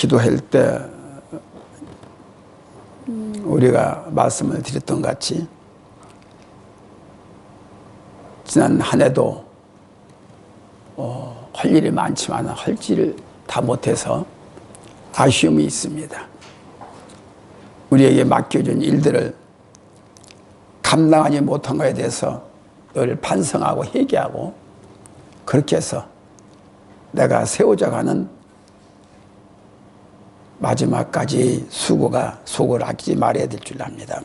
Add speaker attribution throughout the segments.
Speaker 1: 기도할 때 우리가 말씀을 드렸던 것 같이 지난 한 해도 할 일이 많지만 할 일을 다 못해서 아쉬움이 있습니다. 우리에게 맡겨준 일들을 감당하지 못한 것에 대해서 늘 반성하고 회개하고 그렇게 해서 내가 세우자 가는 마지막까지 속을 아끼지 말아야 될 줄 압니다.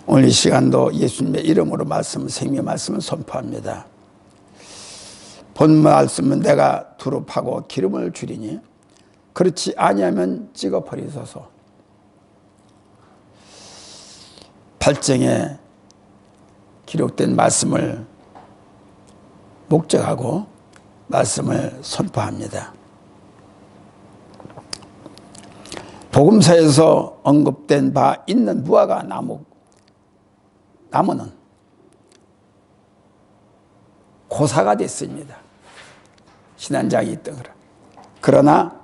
Speaker 1: 오늘 이 시간도 예수님의 이름으로 생명 말씀을 선포합니다. 본 말씀은 내가 두릅하고 기름을 주리니 그렇지 아니하면 찍어 버리소서. 발정에 기록된 말씀을 목적하고 말씀을 선포합니다. 복음서에서 언급된 바 있는 무화과 나무는 고사가 됐습니다. 신한장이 있던 거라. 그러나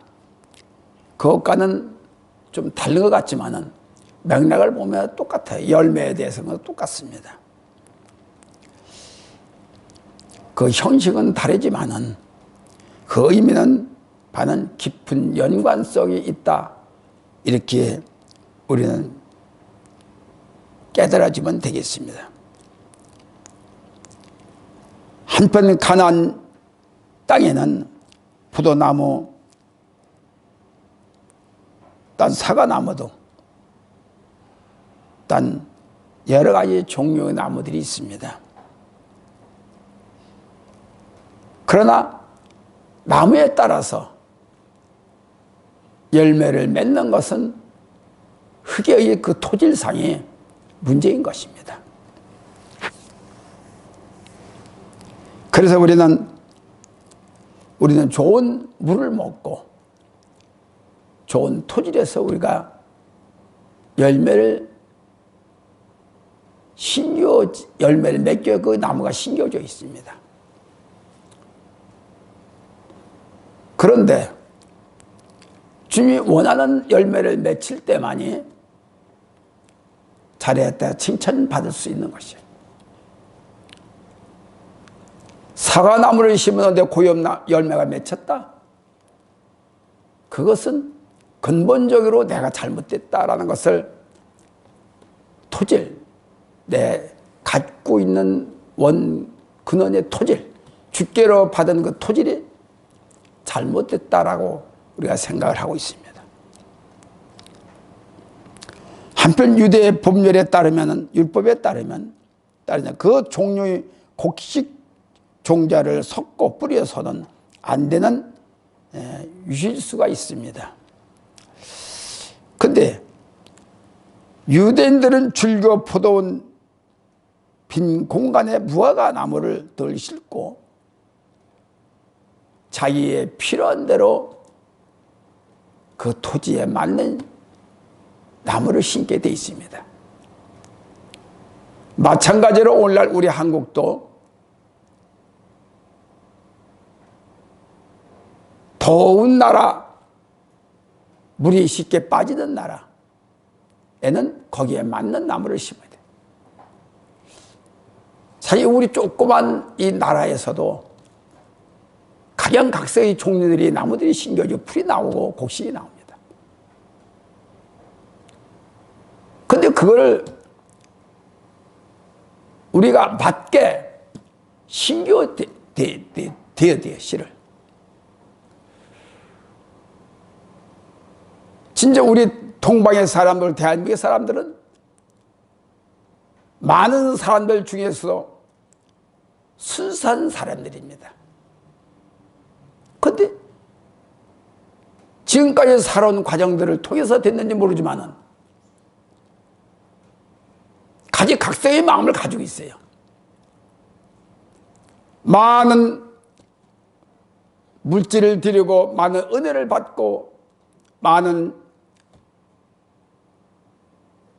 Speaker 1: 그것과는 좀 다른 것 같지만은 맥락을 보면 똑같아요. 열매에 대해서는 똑같습니다. 그 형식은 다르지만은 그 의미는 반은 깊은 연관성이 있다. 이렇게 우리는 깨달아지면 되겠습니다. 한편 가나안 땅에는 포도나무, 딴 사과나무도 딴 여러 가지 종류의 나무들이 있습니다. 그러나 나무에 따라서 열매를 맺는 것은 흙의 그 토질상의 문제인 것입니다. 그래서 우리는 좋은 물을 먹고 좋은 토질에서 우리가 열매를 맺겨 그 나무가 심겨져 있습니다. 그런데 주님이 원하는 열매를 맺힐 때만이 잘했다 칭찬받을 수 있는 것이에요. 사과나무를 심었는데 열매가 맺혔다? 그것은 근본적으로 내가 잘못됐다라는 것을 토질, 내 갖고 있는 근원의 토질, 주께로 받은 그 토질이 잘못됐다라고 우리가 생각을 하고 있습니다. 한편 유대의 법률에 따르면, 율법에 따르면 그 종류의 곡식 종자를 섞고 뿌려서는 안 되는 유실수가 있습니다. 근데 유대인들은 줄겨 포도원 빈 공간에 무화과 나무를 덜 심고 자기의 필요한 대로 그 토지에 맞는 나무를 심게 돼 있습니다. 마찬가지로 오늘날 우리 한국도 더운 나라, 물이 쉽게 빠지는 나라에는 거기에 맞는 나무를 심어야 돼요. 사실 우리 조그만 이 나라에서도 각양각색의 종류들이 나무들이 심겨져 풀이 나오고 곡식이 나옵니다. 근데 그걸 우리가 맞게 심겨야 돼요, 씨를. 진짜 우리 동방의 사람들, 대한민국의 사람들은 많은 사람들 중에서 순수한 사람들입니다. 그런데 지금까지 살아온 과정들을 통해서 됐는지 모르지만은 각각의 마음을 가지고 있어요. 많은 물질을 드리고 많은 은혜를 받고 많은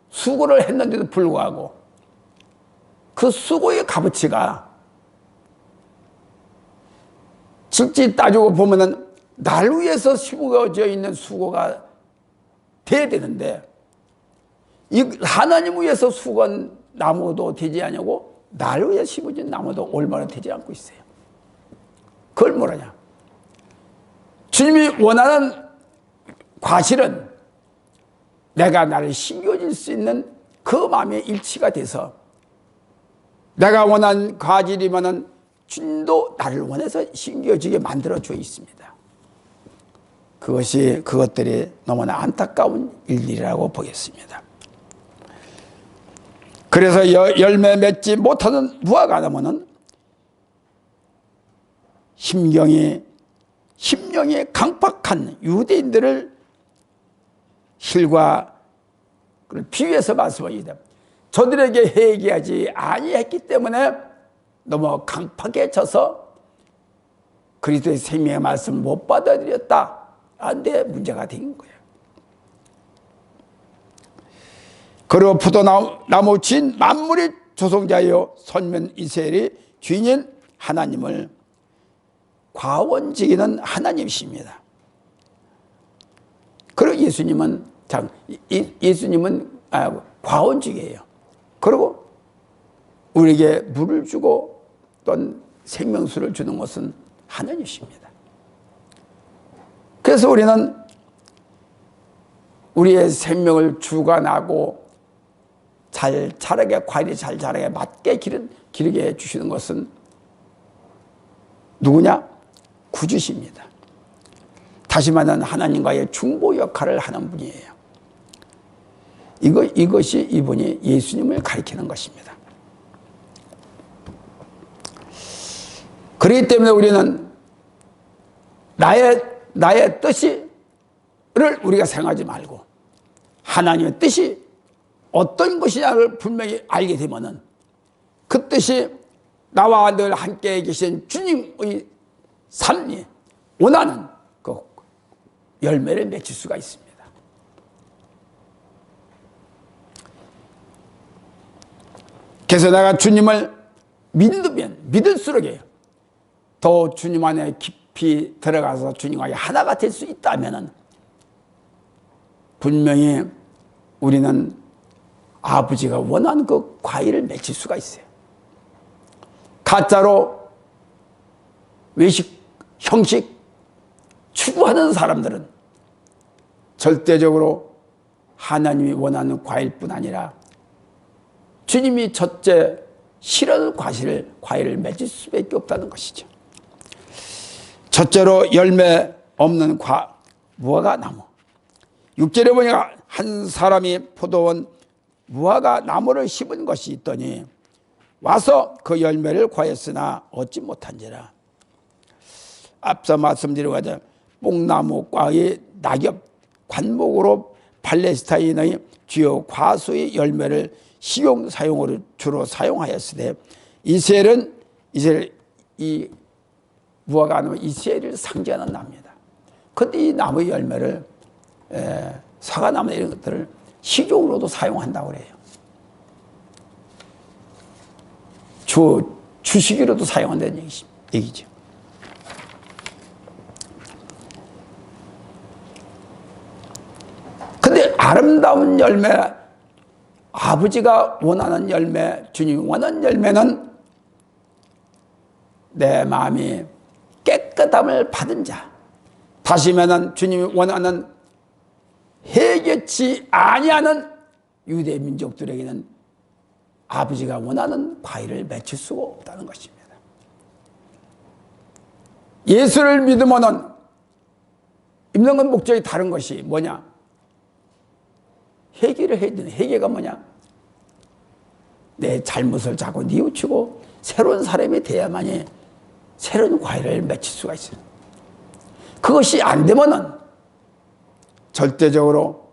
Speaker 1: 수고를 했는데도 불구하고 그 수고의 값어치가 실제 따지고 보면은 날 위해서 심어져 있는 수고가 돼야 되는데, 이 하나님 위해서 수건 나무도 되지 않냐고 날 위해 심어진 나무도 얼마나 되지 않고 있어요. 그걸 뭐라냐? 주님이 원하는 과실은 내가 나를 심겨질 수 있는 그 마음의 일치가 돼서 내가 원하는 과실이면은 주님도 나를 원해서 심겨지게 만들어 주어 있습니다. 그것들이 너무나 안타까운 일이라고 보겠습니다. 그래서 열매 맺지 못하는 무화과나무는 심령이 강팍한 유대인들을 힐과 비유해서 말씀합니다. 저들에게 회개하지 아니했기 때문에 너무 강팍해져서 그리스도의 생명의 말씀 못 받아들였다. 데 문제가 된 거예요. 그리고 포도나무 진 만물의 조성자여 선민 이스라엘의 주인인 하나님을 과원지기는 하나님이십니다. 그리고 예수님은 과원지기예요. 그리고 우리에게 물을 주고 또는 생명수를 주는 것은 하나님이십니다. 그래서 우리는 우리의 생명을 주관하고 잘 자라게, 과일이 잘 자라게 맞게 기르게 해주시는 것은 누구냐? 구주십니다. 다시 말하면 하나님과의 중보 역할을 하는 분이에요. 이것이 이분이 예수님을 가리키는 것입니다. 그렇기 때문에 우리는 나의 뜻을 우리가 생각하지 말고 하나님의 뜻이 어떤 것이냐를 분명히 알게 되면은 그 뜻이 나와 늘 함께 계신 주님의 삶이 원하는 그 열매를 맺을 수가 있습니다. 그래서 내가 주님을 믿을수록 더 주님 안에 깊이 들어가서 주님과 하나가 될 수 있다면 분명히 우리는 아버지가 원하는 그 과일을 맺을 수가 있어요. 가짜로 외식, 형식 추구하는 사람들은 절대적으로 하나님이 원하는 과일뿐 아니라 주님이 첫째 싫어하는 과일을 맺을 수밖에 없다는 것이죠. 첫째로 열매 없는 무화과 나무. 6절에 보니까 한 사람이 포도원 무화과 나무를 심은 것이 있더니 와서 그 열매를 과했으나 얻지 못한지라. 앞서 말씀드린 것처럼 뽕나무과의 낙엽 관목으로 팔레스타인의 주요 과수의 열매를 식용 사용으로 주로 사용하였으되 이스라엘은 이 무화과 나무 이스라엘을 상징하는 나무입니다. 그런데 이 나무의 열매를 사과나무 이런 것들을 식용으로도 사용한다고 그래요. 주식으로도 사용한다는 얘기죠. 근데 아름다운 열매, 아버지가 원하는 열매, 주님이 원하는 열매는 내 마음이 깨끗함을 받은 자, 다시 말하면 주님이 원하는 해결치 아니하는 유대 민족들에게는 아버지가 원하는 과일을 맺힐 수가 없다는 것입니다. 예수를 믿으면은 믿는 건 목적이 다른 것이 뭐냐? 회개를 해야 되는 회개가 뭐냐? 내 잘못을 자꾸 뉘우치고 새로운 사람이 돼야만이 새로운 과일을 맺힐 수가 있어요. 그것이 안 되면은 절대적으로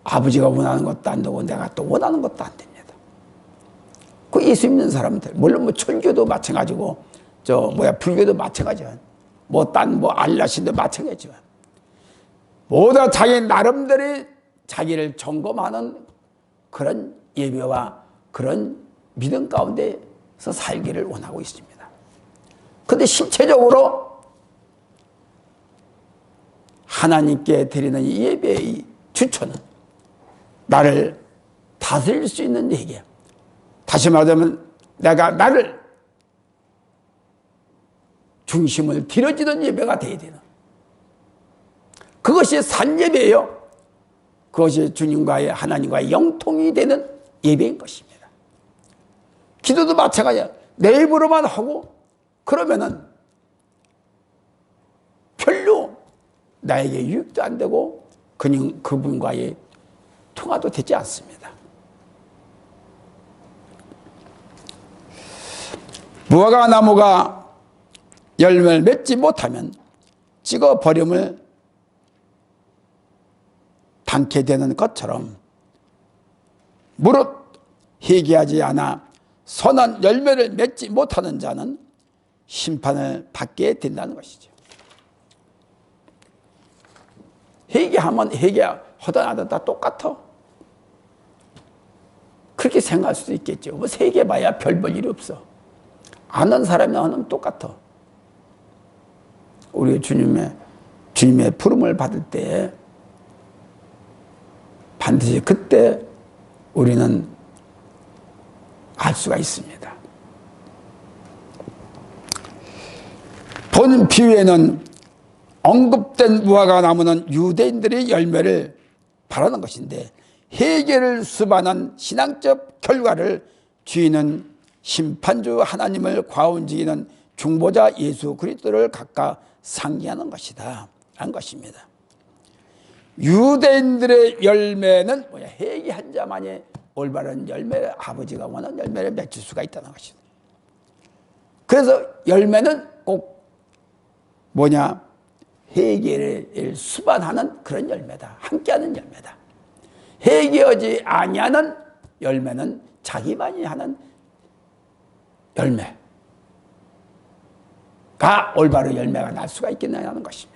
Speaker 1: 아버지가 원하는 것도 안 되고 내가 또 원하는 것도 안 됩니다. 그 예수 믿는 사람들, 물론 천교도 마찬가지고 불교도 마찬가지지만 알라신도 마찬가지지만 모두 자기 나름대로 자기를 점검하는 그런 예배와 그런 믿음 가운데서 살기를 원하고 있습니다. 근데 실체적으로 하나님께 드리는 이 예배의 주초는 나를 다스릴 수 있는 얘기야. 다시 말하자면 내가 나를 중심을 들여지는 예배가 되어야 되는, 그것이 산 예배예요. 그것이 주님과의, 하나님과의 영통이 되는 예배인 것입니다. 기도도 마찬가지야. 내 입으로만 하고 그러면은 별로 나에게 유익도 안 되고 그분과의 통화도 되지 않습니다. 무화과 나무가 열매를 맺지 못하면 찍어 버림을 당케 되는 것처럼 무릇 회개하지 않아 선한 열매를 맺지 못하는 자는 심판을 받게 된다는 것이죠. 회개하면 회개하다 나도 다 똑같아. 그렇게 생각할 수도 있겠죠. 뭐 회개해봐야 별 볼 일이 없어. 아는 사람이 아는 똑같아. 우리 주님의 부름을 받을 때 반드시 그때 우리는 알 수가 있습니다. 본 비유에는 언급된 무화과 나무는 유대인들의 열매를 바라는 것인데, 회개를 수반한 신앙적 결과를 주인은 심판주 하나님을 과운지기는 중보자 예수 그리스도를 각각 상기하는 것이다 라는 것입니다. 유대인들의 열매는 뭐냐? 회개한 자만이 올바른 열매를, 아버지가 원하는 열매를 맺을 수가 있다는 것입니다. 그래서 열매는 꼭 뭐냐? 회개를 수반하는 그런 열매다. 함께하는 열매다. 회개하지 아니하는 열매는 자기만이 하는 열매가 올바른 열매가 날 수가 있겠느냐는 것입니다.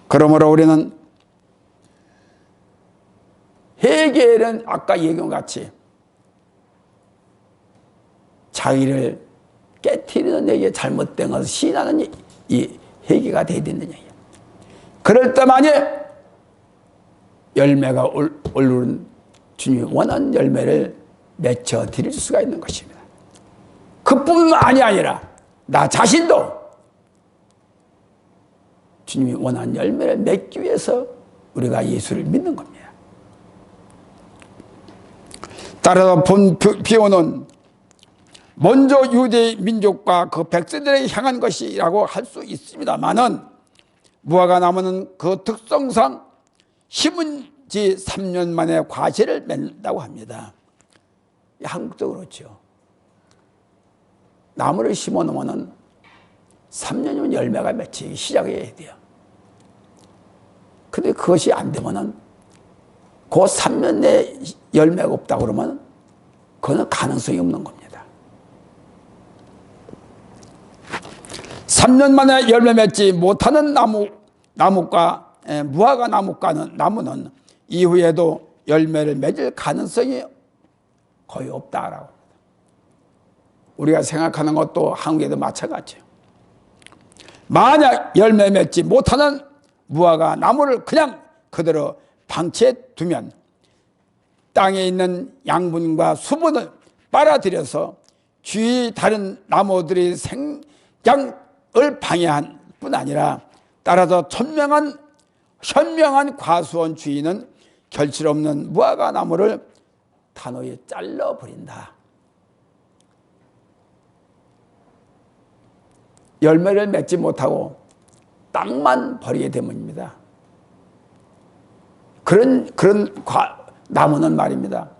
Speaker 1: 그러므로 우리는 회개는 아까 얘기한 것 같이 자기를 깨트리는 얘기에 잘못된 것을 시인하는 이 회개가 되어야 된다는 얘기예요. 그럴 때만이 열매가 오르는 주님이 원하는 열매를 맺혀 드릴 수가 있는 것입니다. 그뿐만이 아니라 나 자신도 주님이 원하는 열매를 맺기 위해서 우리가 예수를 믿는 겁니다. 따라서 본 비유는 먼저 유대 민족과 그 백성들에게 향한 것이라고 할 수 있습니다만은, 무화과 나무는 그 특성상 심은 지 3년 만에 과실을 맺는다고 합니다. 한국도 그렇죠. 나무를 심어 놓으면 3년이면 열매가 맺히기 시작해야 돼요. 근데 그것이 안 되면은 그 3년 내에 열매가 없다 그러면 그거는 가능성이 없는 겁니다. 3년 만에 열매 맺지 못하는 나무과 무화과 나무는 이후에도 열매를 맺을 가능성이 거의 없다라고. 우리가 생각하는 것도 한국에도 마찬가지예요. 만약 열매 맺지 못하는 무화과 나무를 그냥 그대로 방치해 두면 땅에 있는 양분과 수분을 빨아들여서 주위 다른 나무들의 생장을 방해할 뿐 아니라, 따라서 현명한 과수원 주인은 결실 없는 무화과 나무를 단호히 잘라버린다. 열매를 맺지 못하고 땅만 버리게 되면입니다. 그런 나무는 말입니다.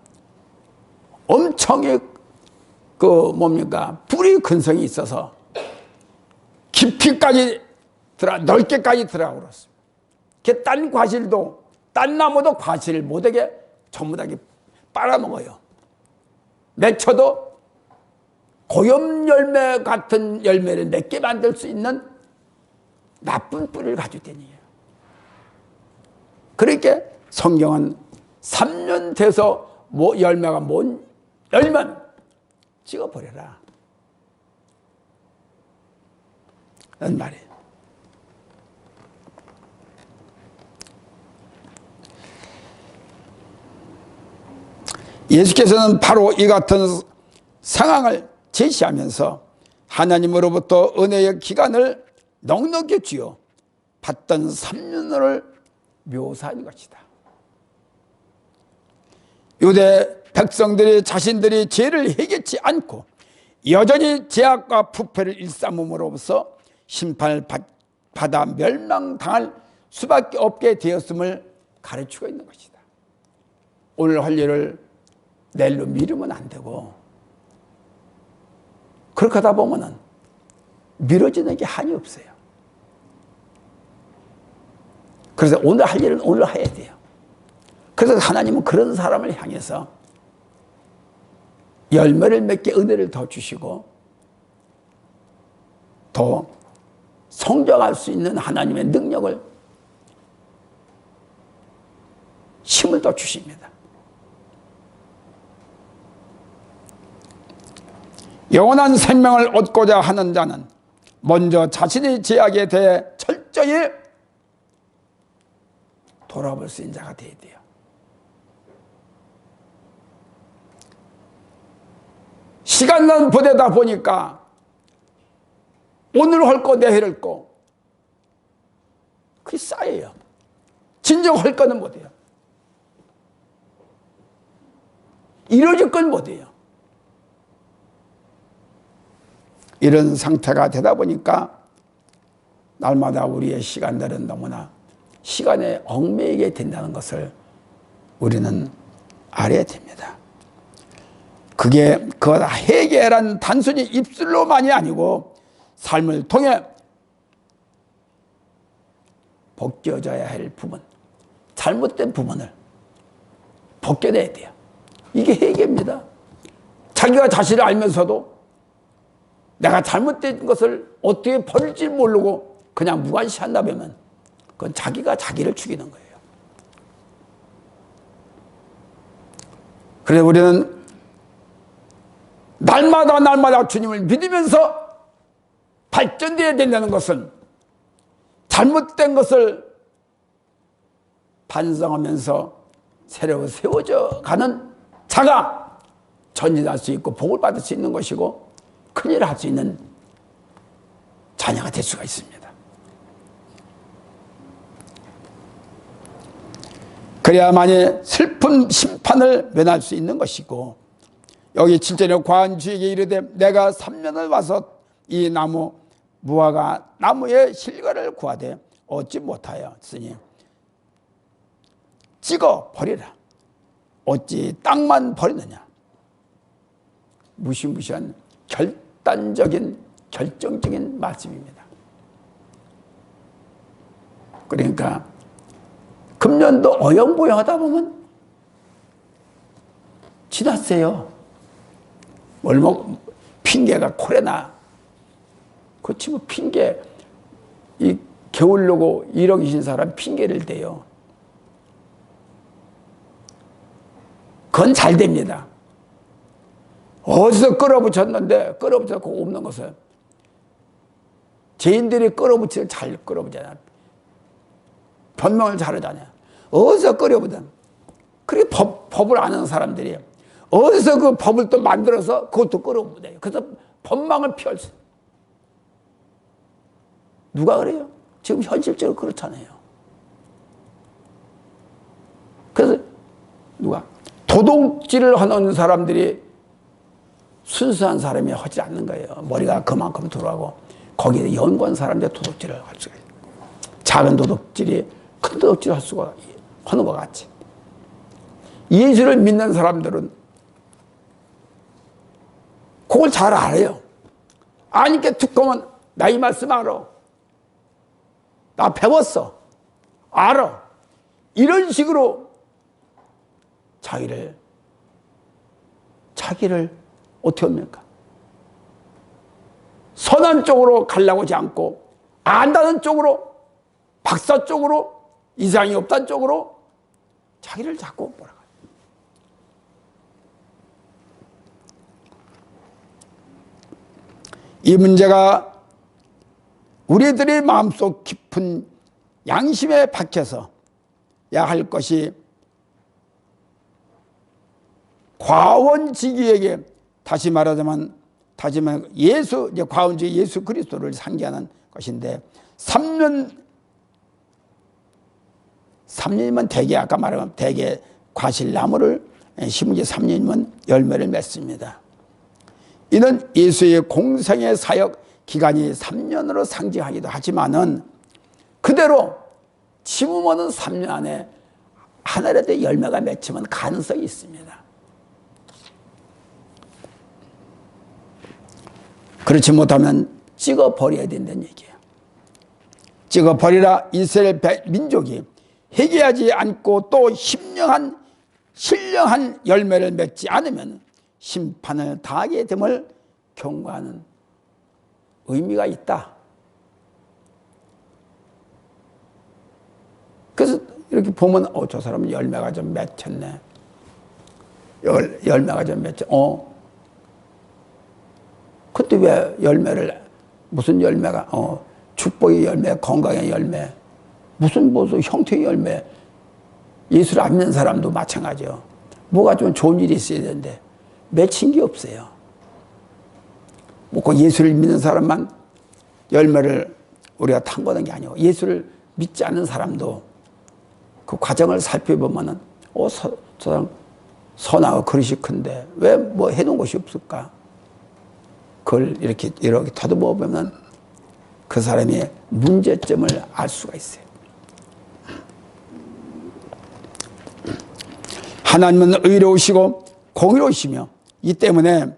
Speaker 1: 엄청의 뿌리 근성이 있어서 깊이까지 넓게까지 들어가고 그렇습니다. 딴 과실도, 딴 나무도 과실을 못하게 전부 다 빨아먹어요. 맺혀도 고염 열매 같은 열매를 맺게 만들 수 있는 나쁜 뿌리를 가지고 있다는 얘기예요. 그러니까 성경은 3년 돼서 열매가 못 열면 찍어버려라. 말이에요. 예수께서는 바로 이 같은 상황을 제시하면서 하나님으로부터 은혜의 기간을 넉넉히 쥐어 받던 3년을 묘사한 것이다. 유대 백성들이 자신들이 죄를 해결치 않고 여전히 죄악과 부패를 일삼음으로써 심판을 받아 멸망당할 수밖에 없게 되었음을 가르치고 있는 것이다. 오늘 할 일을 내일로 미루면 안 되고, 그렇게 하다 보면은 미뤄지는 게 한이 없어요. 그래서 오늘 할 일은 오늘 해야 돼요. 그래서 하나님은 그런 사람을 향해서 열매를 맺게 은혜를 더 주시고 더 성장할 수 있는 하나님의 능력을, 힘을 더 주십니다. 영원한 생명을 얻고자 하는 자는 먼저 자신의 죄악에 대해 철저히 돌아볼 수 있는 자가 되어야 돼요. 시간만 보내다 보니까 오늘 할 거 내일 할 거 그게 쌓여요. 진정 할 거는 못해요. 이루어질 건 못해요. 이런 상태가 되다 보니까 날마다 우리의 시간들은 너무나 시간에 얽매이게 된다는 것을 우리는 알아야 됩니다. 그게 그 해결한 단순히 입술로만이 아니고 삶을 통해 벗겨져야 할 부분, 잘못된 부분을 벗겨내야 돼요. 이게 해결입니다. 자기가 자신을 알면서도 내가 잘못된 것을 어떻게 버릴지 모르고 그냥 무관시한다면 그건 자기가 자기를 죽이는 거예요. 그래서 우리는 날마다 주님을 믿으면서 발전되어야 된다는 것은 잘못된 것을 반성하면서 새로 세워져 가는 자가 전진할 수 있고 복을 받을 수 있는 것이고 큰일을 할 수 있는 자녀가 될 수가 있습니다. 그래야만이 슬픈 심판을 면할 수 있는 것이고, 여기 7절에 과한주에게 이르되 내가 3년을 와서 이 나무 무화과 나무의 실과를 구하되 얻지 못하였으니 찍어 버리라. 어찌 땅만 버리느냐. 무시무시한 결정적인 말씀입니다. 그러니까 금년도 어영부영하다 보면 지났어요. 핑계가 코레나. 그렇지 뭐 핑계, 이 게으르고 이러기신 사람 핑계를 대요. 그건 잘 됩니다. 어디서 끌어붙였는데 끌어붙였고 없는 것을 죄인들이 끌어붙이면 잘 끌어붙잖아. 변명을 잘하잖아요. 어디서 끌어붙든. 그렇게 법을 아는 사람들이 어디서 그 법을 또 만들어서 그것도 끌어붙여요. 그래서 법망을 피할 수. 누가 그래요? 지금 현실적으로 그렇잖아요. 그래서 누가 도둑질을 하는 사람들이 순수한 사람이 하지 않는 거예요. 머리가 그만큼 들어가고 거기에 연구한 사람들이 도둑질을 할 수가 있어요. 작은 도둑질이 큰 도둑질을 할 수가 하는 것 같이. 예수를 믿는 사람들은 그걸 잘 알아요. 아니까 두꺼우면 나 이 말씀 알아. 나 배웠어. 알아. 이런 식으로 자기를 어떻게 합니까? 선한 쪽으로 가려고 하지 않고 안다는 쪽으로, 박사 쪽으로, 이상이 없다는 쪽으로 자기를 자꾸 몰아가요. 이 문제가 우리들의 마음속 깊은 양심에 박혀서 야 할 것이 과원지기에게 다시 말하자면 과원지기 예수 그리스도를 상기하는 것인데 3년이면 대개 아까 말한 대개 과실나무를 심은 지 3년이면 열매를 맺습니다. 이는 예수의 공생의 사역 기간이 3년으로 상징하기도 하지만은 그대로 심으면 3년 안에 하늘에도 열매가 맺히면 가능성이 있습니다. 그렇지 못하면 찍어버려야 된다는 얘기예요. 찍어버리라. 이스라엘 민족이 회개하지 않고 또 신령한 열매를 맺지 않으면 심판을 당하게 됨을 경고하는 의미가 있다. 그래서 이렇게 보면 저 사람은 열매가 좀 맺혔네. 열매가 좀 맺혔. 그때 왜 열매를 무슨 열매가 축복의 열매, 건강의 열매, 무슨 형태의 열매. 예수를 안 믿는 사람도 마찬가지요. 뭐가 좀 좋은 일이 있어야 되는데 맺힌 게 없어요. 꼭 예수를 믿는 사람만 열매를 우리가 탐구하는 게 아니고 예수를 믿지 않는 사람도 그 과정을 살펴보면은 저 사람 선하고 그릇이 큰데 왜 뭐 해놓은 것이 없을까? 그걸 이렇게 더듬어 보면 그 사람의 문제점을 알 수가 있어요. 하나님은 의로우시고 공의로우시며 이 때문에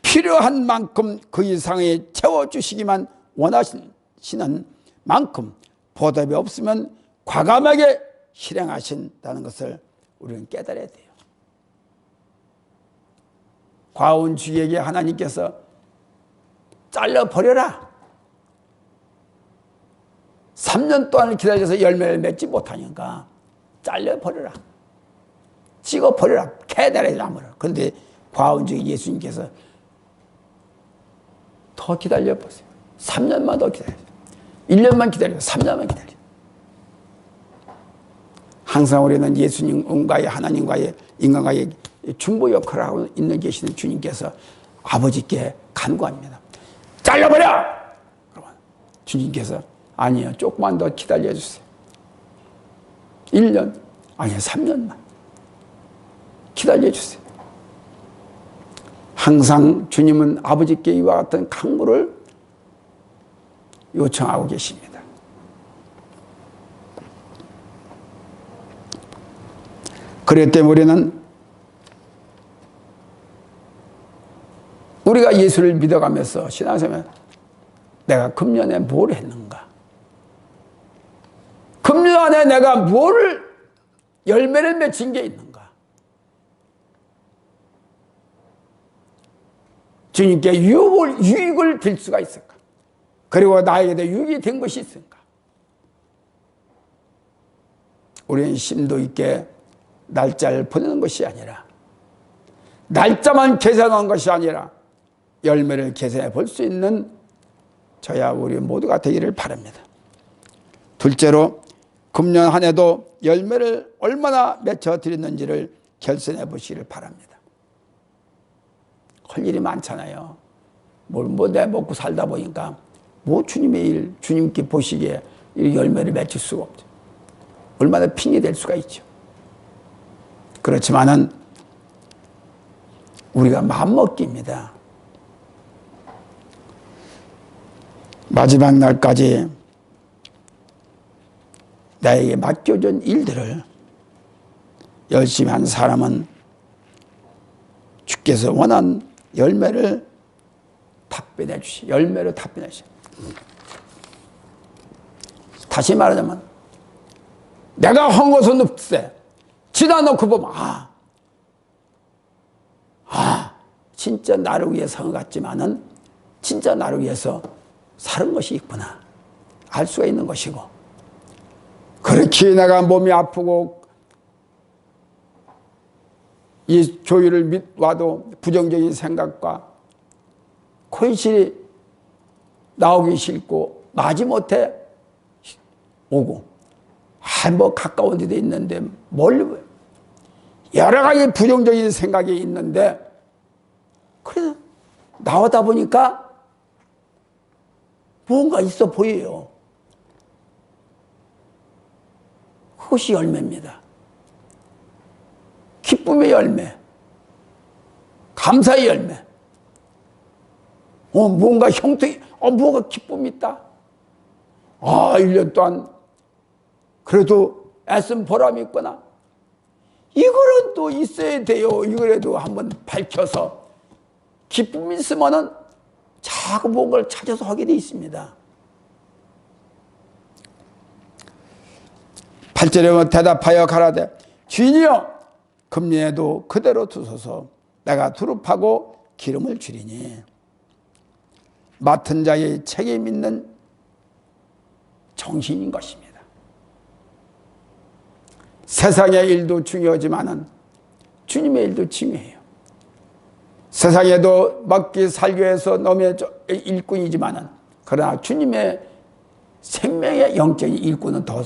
Speaker 1: 필요한 만큼 그 이상에 채워주시기만 원하시는 만큼 보답이 없으면 과감하게 실행하신다는 것을 우리는 깨달아야 돼요. 과온주의에게 하나님께서 잘라버려라. 3년 동안 기다려서 열매를 맺지 못하니까 잘라버려라. 찍어버려라. 캐다라의 나무를. 그런데 과온주의 예수님께서 더 기다려보세요. 3년만 더 기다려요. 1년만 기다리고 3년만 기다려요. 항상 우리는 예수님과의 하나님과의 인간과의 중보 역할을 하고 있는 계시는 주님께서 아버지께 간구합니다. 잘라버려! 그러면 주님께서 아니요, 조금만 더 기다려주세요. 1년, 아니요, 3년만 기다려주세요. 항상 주님은 아버지께 이와 같은 강구를 요청하고 계십니다. 그렇기 때문에 우리가 예수를 믿어가면서 신앙생활 내가 금년에 뭘 했는가? 금년 안에 내가 뭘 열매를 맺힌 게 있는가? 주님께 유익을 줄 수가 있을까? 그리고 나에게도 유익이 된 것이 있을까? 우리는 심도 있게 날짜를 보내는 것이 아니라 날짜만 계산하는 것이 아니라 열매를 계산해 볼 수 있는 저야 우리 모두가 되기를 바랍니다. 둘째로 금년 한 해도 열매를 얼마나 맺어 드렸는지를 결산해 보시기를 바랍니다. 할 일이 많잖아요. 내 먹고 살다 보니까 주님의 일, 주님께 보시기에 이 열매를 맺을 수가 없죠. 얼마나 핑이 될 수가 있죠. 그렇지만은 우리가 마음먹기입니다. 마지막 날까지 나에게 맡겨준 일들을 열심히 한 사람은 주께서 원한 열매를 답변해 주시. 열매를 답변해 주시. 다시 말하자면 내가 한 것은 없세. 지나놓고 보면 진짜 나를 위해 산 것 같지만은 진짜 나를 위해서 살은 것이 있구나 알 수가 있는 것이고, 그렇게 내가 몸이 아프고 이 교회를 와도 부정적인 생각과 혼실이 나오기 싫고 마지못해 오고, 뭐 가까운 데도 있는데 멀리 여러 가지 부정적인 생각이 있는데, 그래서 나오다 보니까 뭔가 있어 보여요. 그것이 열매입니다. 기쁨의 열매, 감사의 열매. 뭔가 형통이, 뭐가 기쁨이 있다. 1년 동안 그래도 애쓴 보람이 있구나. 이거는 또 있어야 돼요. 이거라도 한번 밝혀서 기쁨이 있으면은 자꾸 뭔가를 찾아서 하게 돼 있습니다. 8절에 대답하여 가라되 주인이여 금년에도 그대로 두소서. 내가 두릅하고 기름을 주리니. 맡은 자의 책임 있는 정신인 것입니다. 세상의 일도 중요하지만은 주님의 일도 중요해요. 세상에도 먹기 살기 위해서 놈의 일꾼이지만은, 그러나 주님의 생명의 영적인 일꾼은 더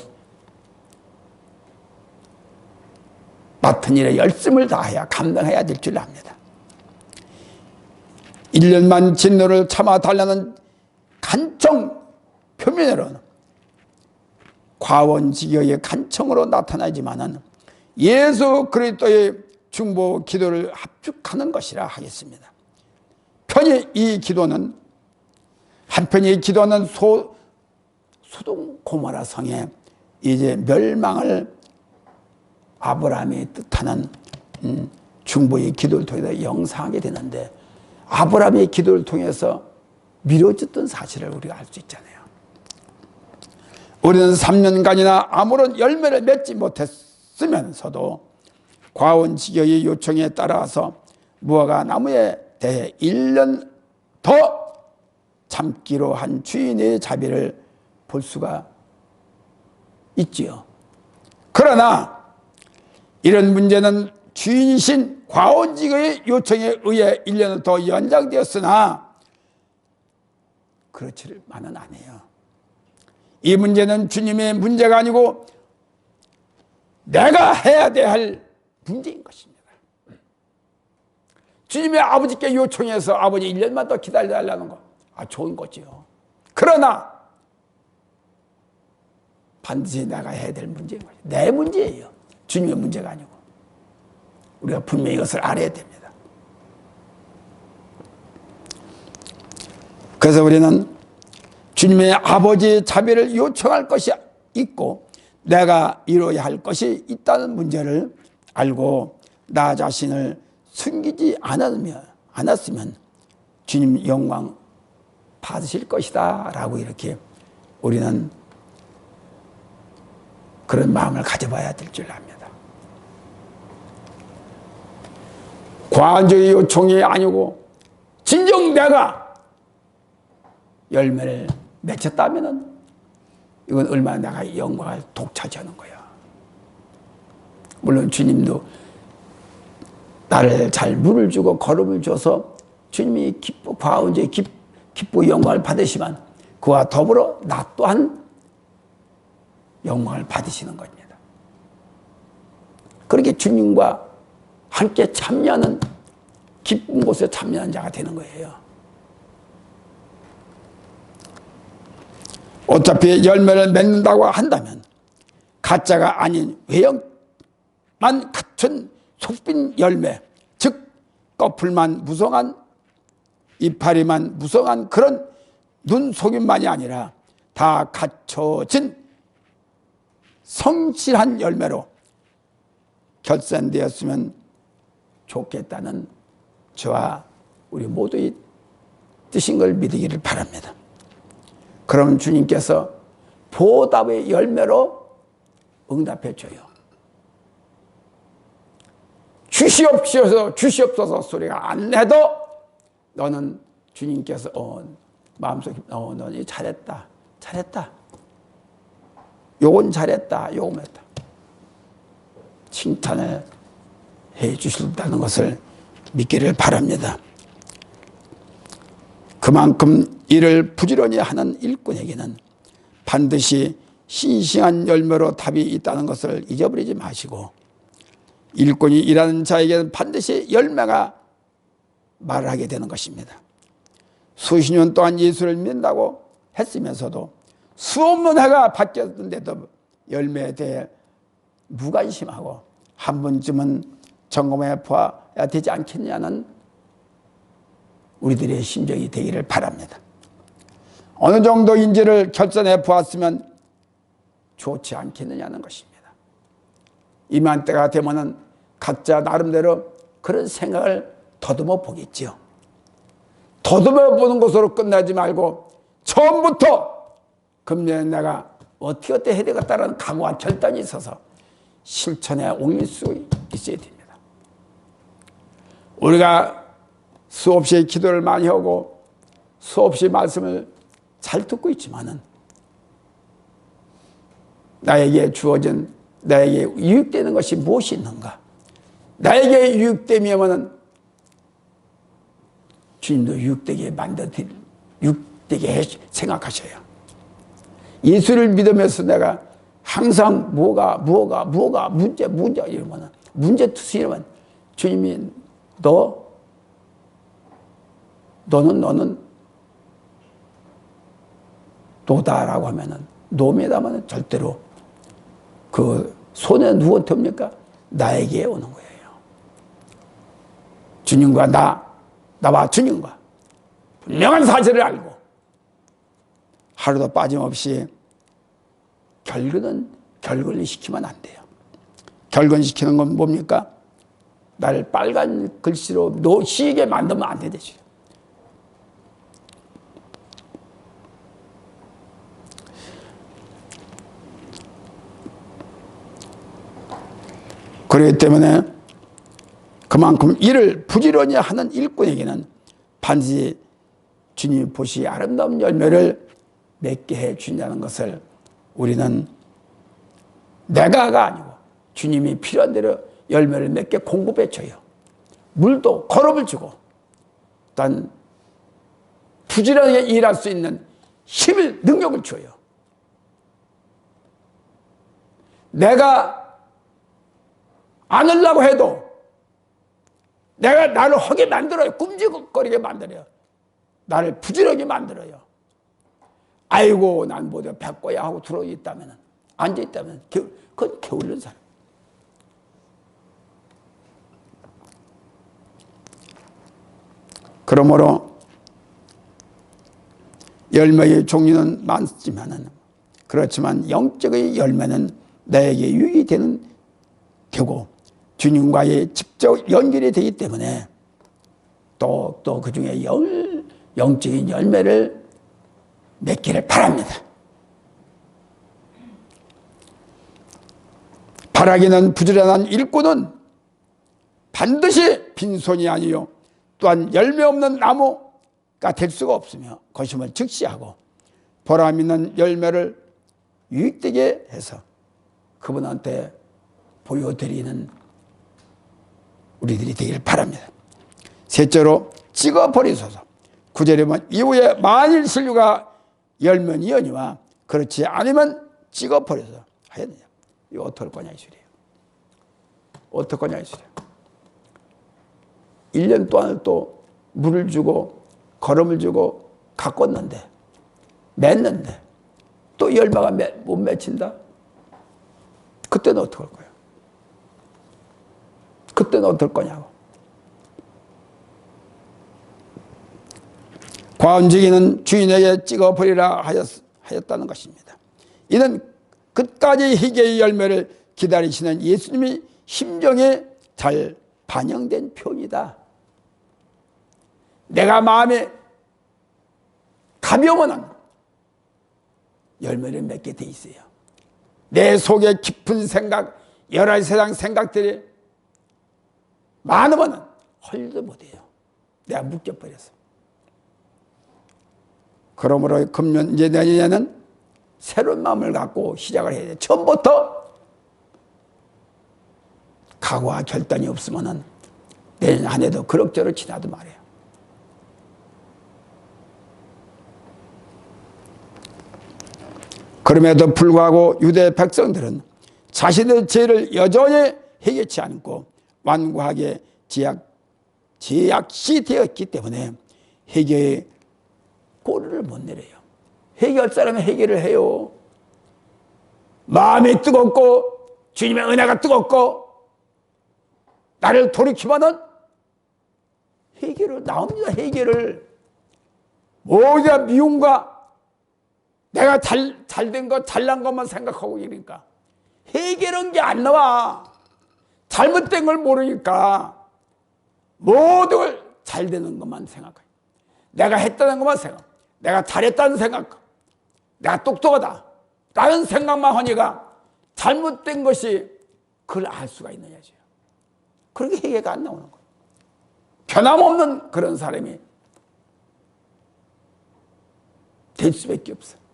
Speaker 1: 맡은 일에 열심을 다해야 감당해야 될 줄 압니다. 1년만 진노를 참아 달라는 간청, 표면으로는 과원지교의 간청으로 나타나지만은 예수 그리스도의 중보 기도를 합축하는 것이라 하겠습니다. 편히 이 기도는, 한편이 기도는 소돔 고모라 성의 이제 멸망을 아브라함이 뜻하는 중보의 기도를 통해서 영상하게 되는데, 아브라함의 기도를 통해서 미뤄졌던 사실을 우리가 알 수 있잖아요. 우리는 3년간이나 아무런 열매를 맺지 못했으면서도 과원지교의 요청에 따라서 무화과 나무에 대해 1년 더 참기로 한 주인의 자비를 볼 수가 있지요. 그러나 이런 문제는 주인이신 과원지교의 요청에 의해 1년을 더 연장되었으나 그렇지만은 않아요. 이 문제는 주님의 문제가 아니고 내가 해야 할 문제인 것입니다. 주님의 아버지께 요청해서 아버지 1년만 더 기다려달라는 거, 좋은 거지요. 그러나 반드시 내가 해야 될 문제인 거예요. 내 문제예요. 주님의 문제가 아니고. 우리가 분명히 이것을 알아야 됩니다. 그래서 우리는 주님의 아버지의 자비를 요청할 것이 있고 내가 이루어야 할 것이 있다는 문제를 알고 나 자신을 숨기지 않았으면 주님 영광 받으실 것이다 라고 이렇게 우리는 그런 마음을 가져봐야 될 줄 압니다. 과한적인 요청이 아니고 진정 내가 열매를 맺혔다면 이건 얼마나 내가 영광을 독차지하는 거야. 물론 주님도 나를 잘 물을 주고 걸음을 줘서 주님이 과은제 기쁘고 영광을 받으시면 그와 더불어 나 또한 영광을 받으시는 겁니다. 그렇게 주님과 함께 참여하는 기쁜 곳에 참여하는 자가 되는 거예요. 어차피 열매를 맺는다고 한다면 가짜가 아닌 외형만 갖춘 속빈 열매, 즉 꺼풀만 무성한 이파리만 무성한 그런 눈속임만이 아니라 다 갖춰진 성실한 열매로 결산되었으면 좋겠다는 저와 우리 모두의 뜻인 걸 믿으기를 바랍니다. 그럼 주님께서 보답의 열매로 응답해 줘요. 주시옵소서 소리가 안 내도 너는 주님께서 마음속에 너는 잘했다 요건 잘했다 요건 했다 칭찬을 해 주신다는 것을 믿기를 바랍니다. 그만큼 이를 부지런히 하는 일꾼에게는 반드시 싱싱한 열매로 답이 있다는 것을 잊어버리지 마시고, 일꾼이 일하는 자에게는 반드시 열매가 말을 하게 되는 것입니다. 수십 년 동안 예수를 믿는다고 했으면서도 수없는 해가 바뀌었는데도 열매에 대해 무관심하고 한 번쯤은 점검해 봐야 되지 않겠냐는 우리들의 심정이 되기를 바랍니다. 어느 정도인지를 결산해 보았으면 좋지 않겠느냐는 것입니다. 이맘때가 되면은 각자 나름대로 그런 생각을 더듬어 보겠지요. 더듬어 보는 것으로 끝나지 말고 처음부터 금년에 내가 어떻게 해야 되겠다는 각오와 결단이 있어서 실천에 옮길 수 있어야 됩니다. 우리가 수없이 기도를 많이 하고 수없이 말씀을 잘 듣고 있지만은 나에게 주어진, 나에게 유익되는 것이 무엇이 있는가? 나에게 유익되면은 주님도 유익되게 유익되게 생각하셔요. 예수를 믿으면서 내가 항상 뭐가 문제 이러면은 문제 투성이면 주님이 너는 노다라고 하면은 노매다면은 절대로 그 손에 누구한테 옵니까? 나에게 오는 거예요. 주님과 나와 주님과 분명한 사실을 알고 하루도 빠짐없이 결근시키면 안 돼요. 결근시키는 건 뭡니까? 나를 빨간 글씨로 시게 만들면 안 되죠. 그렇기 때문에 그만큼 일을 부지런히 하는 일꾼에게는 반드시 주님이 보시 아름다운 열매를 맺게 해 주신다는 것을 우리는 내가가 아니고 주님이 필요한 대로 열매를 맺게 공급해 줘요. 물도 거름을 주고 또한 부지런하게 일할 수 있는 힘을, 능력을 줘요. 내가 안 하려고 해도 내가 나를 하게 만들어요. 꿈지거리게 만들어요. 나를 부지런히 만들어요. 아이고 난 뭐죠 배꼽야 하고 들어있다면 앉아있다면 그건 게을른 사람. 그러므로 열매의 종류는 많지만은 그렇지만 영적의 열매는 나에게 유익이 되고 주님과의 직접 연결이 되기 때문에 또 그 중에 영적인 열매를 맺기를 바랍니다. 바라기는 부지런한 일꾼은 반드시 빈손이 아니요 또한 열매 없는 나무가 될 수가 없으며 것임을 즉시하고 보람 있는 열매를 유익되게 해서 그분한테 보여드리는 우리들이 되기를 바랍니다. 셋째로 찍어버리소서. 9절에 보면 이후에 만일 신류가 열면 이언이와 그렇지 않으면 찍어버려서 하였느냐. 이거 어떡할 거냐 이 소리예요. 어떡할 거냐 이 소리예요. 1년 동안 또 물을 주고 거름을 주고 가꿨는데 맺는데 또 열매가 못 맺힌다? 그때는 어떡할 거예요? 그때는 어떨 거냐고. 과은지기는 주인에게 찍어버리라 하였다는 것입니다. 이는 끝까지 희게의 열매를 기다리시는 예수님의 심정에 잘 반영된 표현이다. 내가 마음에 가벼우면 열매를 맺게 돼 있어요. 내 속에 깊은 생각, 여러 세상 생각들이 많으면 헐도 못해요. 내가 묶여버려서. 그러므로 금년 이제 내년에는 새로운 마음을 갖고 시작을 해야 돼. 처음부터 각오와 결단이 없으면은 내년 한 해도 그럭저럭 지나도 말이에요. 그럼에도 불구하고 유대 백성들은 자신의 죄를 여전히 해결치 않고 완고하게 제약시 되었기 때문에 회개의 꼬리를 못 내려요. 회개할 사람은 회개를 해요. 마음이 뜨겁고 주님의 은혜가 뜨겁고 나를 돌이키면은 회개를 나옵니다. 회개를 모두가 미움과 내가 잘된 것 잘난 것만 생각하고 이러니까 회개라는 게 안 나와. 잘못된 걸 모르니까 모든 걸 잘 되는 것만 생각해. 내가 했다는 것만 생각. 내가 잘했다는 생각. 내가 똑똑하다 라는 생각만 하니까 잘못된 것이 그걸 알 수가 있느냐죠. 그렇게 회개가 안 나오는 거예요. 변함없는 그런 사람이 될 수밖에 없어요.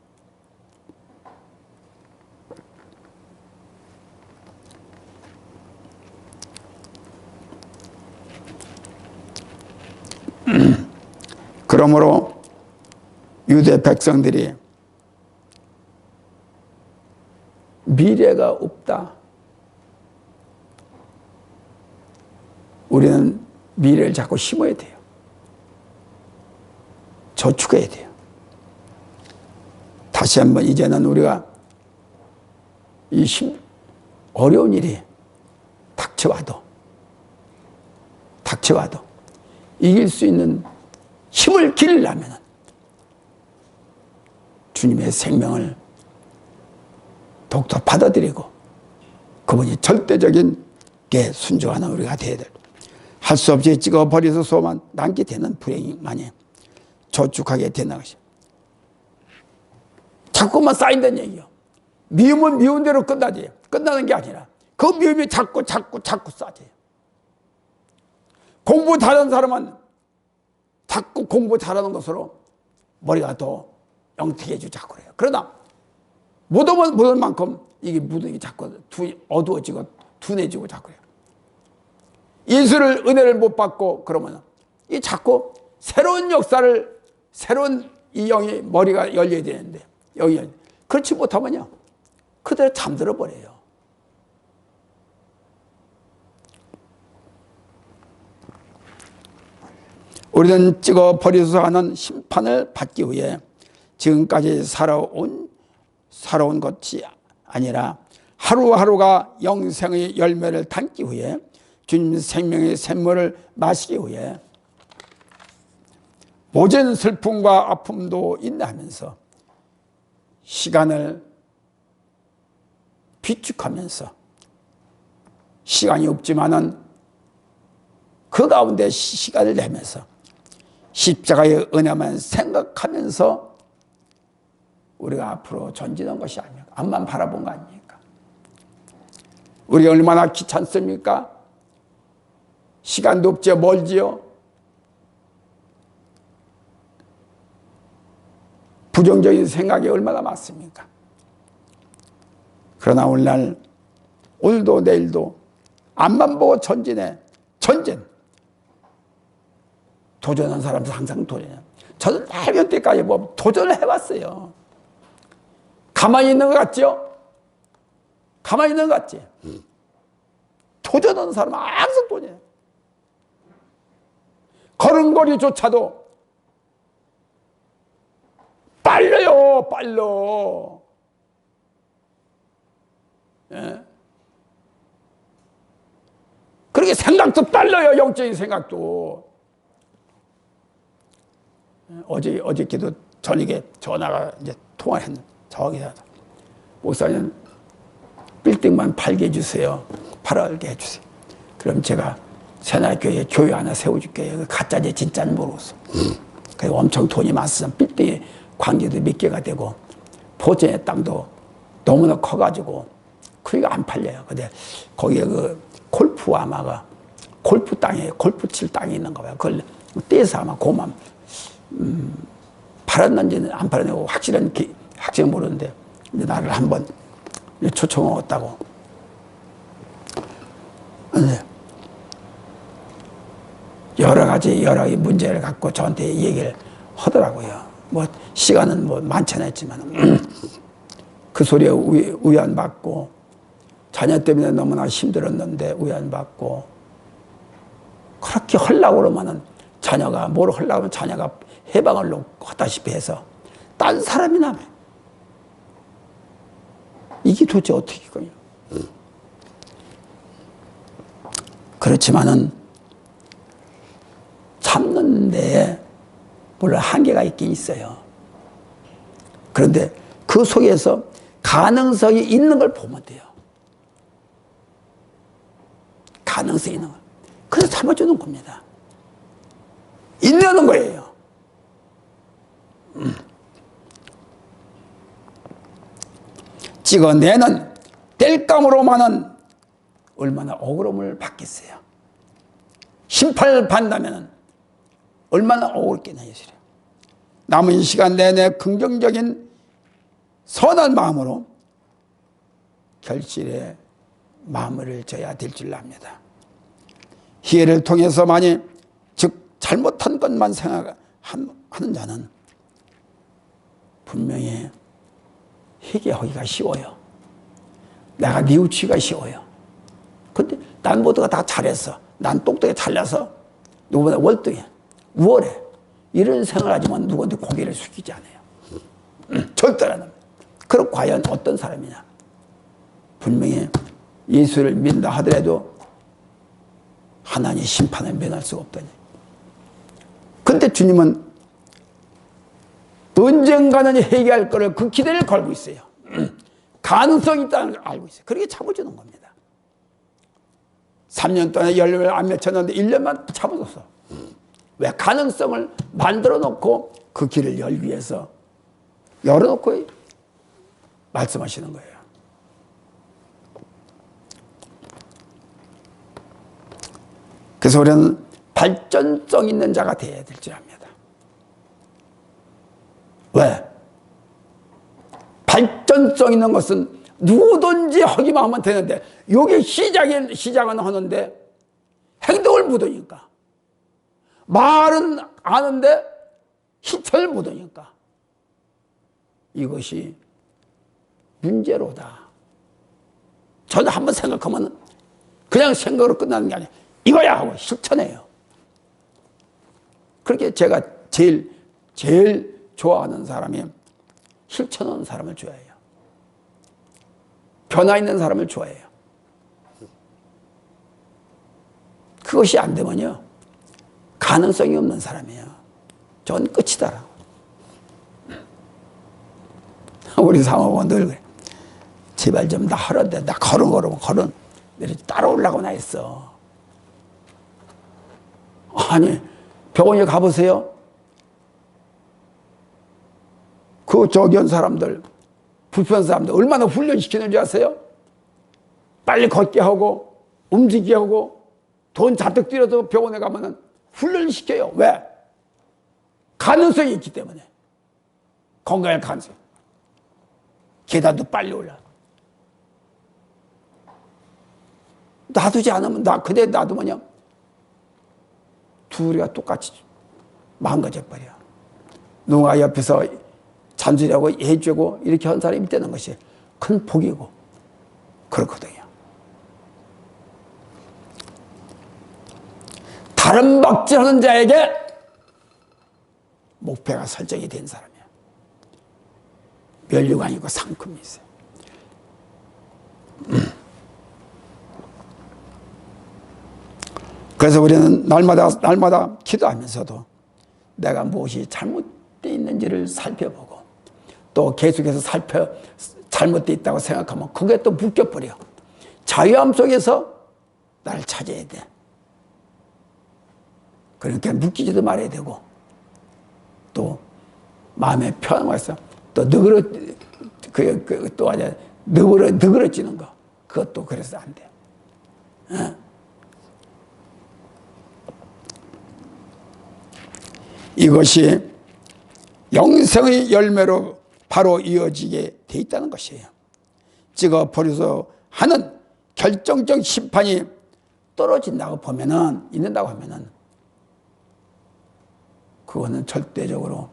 Speaker 1: 그러므로 유대 백성들이 미래가 없다. 우리는 미래를 자꾸 심어야 돼요. 저축해야 돼요. 다시 한번 이제는 우리가 이 어려운 일이 닥쳐와도 이길 수 있는 힘을 기르려면 주님의 생명을 더욱더 받아들이고 그분이 절대적인 게 순종하는 우리가 되어야 될. 할 수 없이 찍어버려서 소만 남게 되는 불행만이 저축하게 되는 것이. 자꾸만 쌓인다는 얘기요. 미움은 미운 대로 끝나지. 끝나는 게 아니라 그 미움이 자꾸 쌓여요. 공부 잘하는 사람은 자꾸 공부 잘하는 것으로 머리가 더 영특해지고 그래요. 그러나 묻으면 묻을 만큼 이게 묻은 게 자꾸 어두워지고 둔해지고 자꾸 해요. 예수를 은혜를 못 받고 그러면 이 자꾸 새로운 역사를 새로운 이 영이 머리가 열려야 되는데 여기 그렇지 못하면요 그대로 잠들어 버려요. 우리는 찍어 버려서 하는 심판을 받기 위해 지금까지 살아온 것이 아니라 하루하루가 영생의 열매를 담기 위해 주님 생명의 샘물을 마시기 위해 모든 슬픔과 아픔도 인내하면서 시간을 비축하면서 시간이 없지만은 그 가운데 시간을 내면서 십자가의 은혜만 생각하면서 우리가 앞으로 전진한 것이 아닙니까? 앞만 바라본 거 아닙니까? 우리 얼마나 귀찮습니까? 시간도 없지요, 멀지요? 부정적인 생각이 얼마나 많습니까? 그러나 오늘도 내일도 앞만 보고 전진. 도전한 사람도 항상 도전해요. 저는 해변 때까지 뭐 도전을 해봤어요. 가만히 있는 것 같죠? 가만히 있는 것 같지? 도전하는 사람은 항상 도전해요. 걸음걸이조차도 빨라요. 예? 그렇게 생각도 빨라요. 영적인 생각도. 어저께도 저녁에 전화가 이제 통화를 했는데 저기서 목사님 빌딩만 팔게 해주세요. 팔게 해주세요. 그럼 제가 새날교회 교회 하나 세워줄게요. 가짜인지 진짜인지 모르겠어. 그래서 엄청 돈이 많았어. 빌딩에 관계도 몇 개가 되고 보전의 땅도 너무나 커가지고 그러니까 안 팔려요. 근데 거기에 그 골프 아마가 골프 땅에 골프 칠 땅이 있는가 봐요. 그걸 떼서 아마 고만 팔았는지는 안 팔았냐고 확실한 모르는데 이제 나를 한번 초청했다고. 여러 가지 문제를 갖고 저한테 얘기를 하더라고요. 뭐 시간은 뭐 많지는 않지만 그 소리에 위안받고, 자녀 때문에 너무나 힘들었는데 위안받고, 그렇게 하려고 그러면은 자녀가, 뭘 하려고 하면 자녀가 해방을 하다시피 해서 딴 사람이 남아. 이게 도대체 어떻게 거요? 그렇지만은 참는 데에 물론 한계가 있긴 있어요. 그런데 그 속에서 가능성이 있는 걸 보면 돼요. 가능성이 있는 걸. 그래서 참아주는 겁니다. 있는 거예요. 찍어내는 땔감으로만은 얼마나 억울함을 받겠어요. 심판을 받는다면 얼마나 억울겠나요. 남은 시간 내내 긍정적인 선한 마음으로 결실에 마무리를 져야 될 줄 압니다. 희애를 통해서만이, 즉 잘못한 것만 생각하는 자는 분명히 회개하기가 쉬워요. 내가 뉘우치기가 쉬워요. 근데 난 모두가 다 잘했어. 난 똑똑히 잘나서 누구보다 월등해, 우월해. 이런 생각을 하지만 누구한테 고개를 숙이지 않아요. 절대로 안 합니다. 그럼 과연 어떤 사람이냐? 분명히 예수를 믿는다 하더라도 하나님의 심판을 면할 수가 없다니. 근데 주님은 언젠가는 회개할 거를 그 기대를 걸고 있어요. 가능성이 있다는 걸 알고 있어요. 그렇게 참아주는 겁니다. 3년 동안 열매를 안 맺혔는데 1년만 참아줬어. 왜? 가능성을 만들어 놓고 그 길을 열기 위해서 열어놓고 말씀하시는 거예요. 그래서 우리는 발전성 있는 자가 되어야 될 줄 압니다. 왜? 발전성 있는 것은 누구든지 하기만 하면 되는데, 이게 시작은 하는데 행동을 묻으니까, 말은 아는데 실천을 묻으니까 이것이 문제로다. 저는 한번 생각하면 그냥 생각으로 끝나는 게 아니라 이거야 하고 실천해요. 그렇게 제가 제일 좋아하는 사람이 실천하는 사람을 좋아해요. 변화 있는 사람을 좋아해요. 그것이 안 되면요, 가능성이 없는 사람이에요. 전 끝이다. 우리 사모가 늘 그래. 제발 좀 나 하란데, 나 걸음 내려 따라오려고 나 했어. 아니, 병원에 가보세요. 그 저기한 사람들, 불편한 사람들 얼마나 훈련시키는지 아세요? 빨리 걷게 하고 움직이게 하고 돈 잔뜩 들여서 병원에 가면은 훈련시켜요. 왜? 가능성이 있기 때문에. 건강할 가능성. 계단도 빨리 올라. 놔두지 않으면, 그대 놔두면요, 둘이가 똑같이 망가져 버려. 누가 옆에서 잔소리하고 해주고 이렇게 한 사람이 있다는 것이 큰 복이고 그렇거든요. 다른 박질하는 자에게 목표가 설정이 된 사람이야. 면류관이고 상큼이 있어요. 그래서 우리는 날마다 기도하면서도 내가 무엇이 잘못되어 있는지를 살펴보고, 또 계속해서 잘못되어 있다고 생각하면 그게 또 묶여버려. 자유함 속에서 나를 찾아야 돼. 그러니까 묶이지도 말아야 되고, 또 마음의 편안함이 있어. 또 너그러지는 거, 그것도 그래서 안 돼. 이것이 영생의 열매로 바로 이어지게 돼 있다는 것이에요. 찍어 버려서 하는 결정적 심판이 떨어진다고 보면은, 있는다고 하면은, 그거는 절대적으로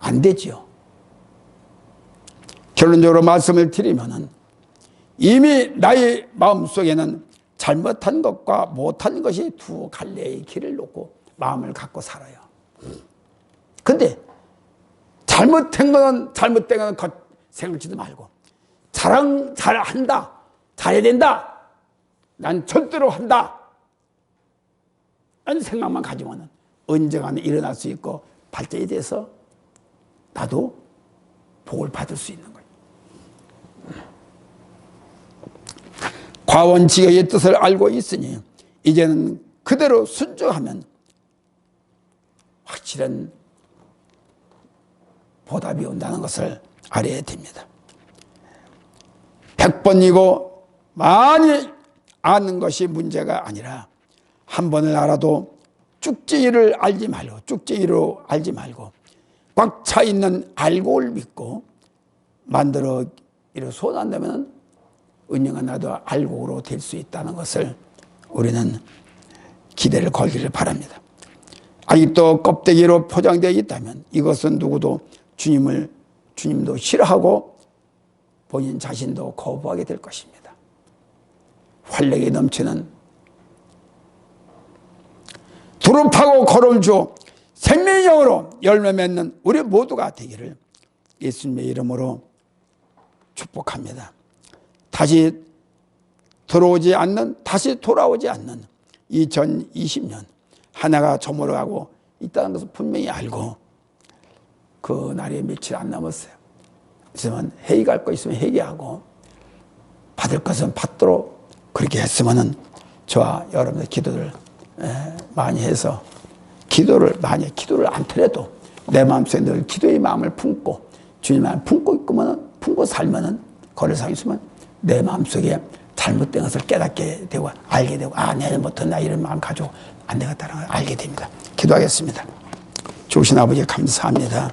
Speaker 1: 안 되지요. 결론적으로 말씀을 드리면은 이미 나의 마음속에는 잘못한 것과 못한 것이 두 갈래의 길을 놓고 마음을 갖고 살아요. 근데 잘못된 거는 잘못된 거는 생각지도 말고 잘한다, 잘해야 된다, 난 절대로 한다 라는 생각만 가지고는 언젠가는 일어날 수 있고 발전이 돼서 나도 복을 받을 수 있는 거예요. 과원지의 뜻을 알고 있으니 이제는 그대로 순종하면 확실한 보답이 온다는 것을 알아야 됩니다. 100번이고 많이 아는 것이 문제가 아니라 한 번을 알아도 쭉쟁이로 알지 말고 꽉 차 있는 알고를 믿고 만들어 소원한다면 은영아 나도 알곡으로 될 수 있다는 것을 우리는 기대를 걸기를 바랍니다. 아직도 껍데기로 포장되어 있다면 이것은 누구도 주님도 싫어하고 본인 자신도 거부하게 될 것입니다. 활력이 넘치는 두릅하고 거름을 주어 생명의 영으로 열매 맺는 우리 모두가 되기를 예수님의 이름으로 축복합니다. 다시 돌아오지 않는 2020년 하나가 저물어가고 있다는 것을 분명히 알고 그 날이 며칠 안 남았어요. 그렇지만 회개할 거 있으면 회개하고 받을 것은 받도록 그렇게 했으면은 저와 여러분들 기도를 많이 해서 기도를 안 터려도 내 마음속에 늘 기도의 마음을 품고 주님을 품고 살면은 거를 살면은 내 마음속에 잘못된 것을 깨닫게 되고 알게 되고 내가 못했나 이런 마음 가지고 안 되겠다는 걸 알게 됩니다. 기도하겠습니다. 좋으신 아버지 감사합니다.